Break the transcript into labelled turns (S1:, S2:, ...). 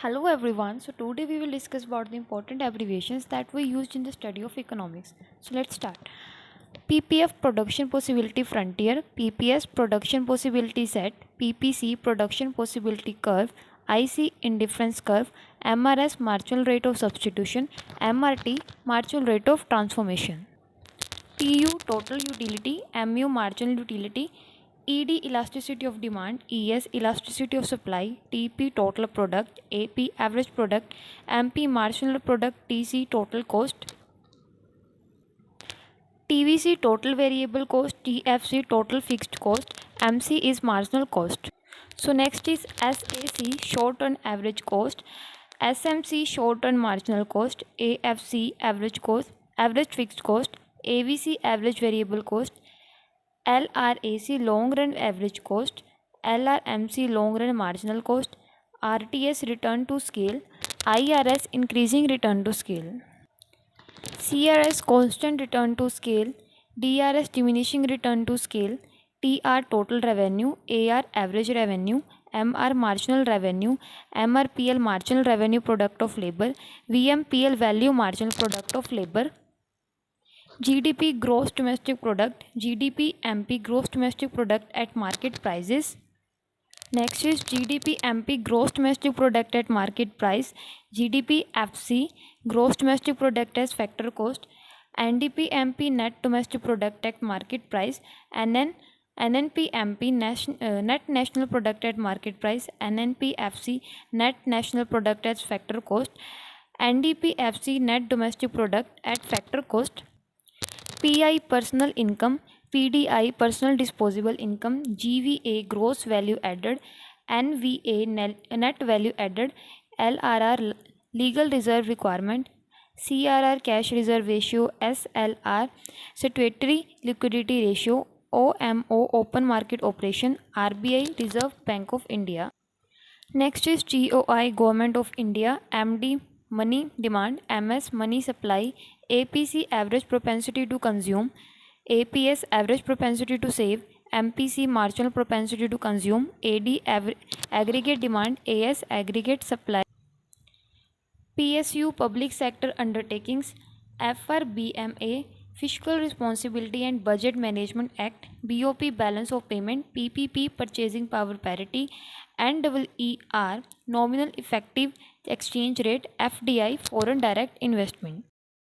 S1: Hello everyone. So today we will discuss about the important abbreviations that we used in the study of economics. So let's start. PPF production possibility frontier, PPS production possibility set, PPC production possibility curve, IC indifference curve, MRS marginal rate of substitution, MRT marginal rate of transformation. TU total utility, MU marginal utility, ED elasticity of demand, ES elasticity of supply, TP total product, AP average product, MP marginal product, TC total cost, TVC total variable cost, TFC total fixed cost, MC is marginal cost. So next is SAC short term average cost, SMC short term marginal cost, AFC average cost, average fixed cost, AVC average variable cost, LRAC long run average cost, LRMC long run marginal cost, RTS return to scale, IRS increasing return to scale. CRS constant return to scale, DRS diminishing return to scale, TR total revenue, AR average revenue, MR marginal revenue, MRPL marginal revenue product of labor, VMPL value marginal product of labor, GDP gross domestic product, GDP MP gross domestic product at market prices. Next is GDP MP gross domestic product at market price, GDP FC gross domestic product as factor cost, NDP MP net domestic product at market price, NNP MP net national product at market price, NNP FC net national product as factor cost, NDP FC net domestic product at factor cost, PI personal income, PDI personal disposable income, GVA gross value added, NVA net value added, LRR legal reserve requirement, CRR cash reserve ratio, SLR statutory liquidity ratio, OMO open market operation, RBI Reserve Bank of India. Next is GOI Government of India, MD money demand, MS money supply, APC average propensity to consume, APS average propensity to save, MPC marginal propensity to consume, AD aggregate demand, AS aggregate supply. PSU public sector undertakings, FRBMA Fiscal Responsibility and Budget Management Act, BOP balance of payment, PPP purchasing power parity, NEER nominal effective exchange rate, FDI foreign direct investment.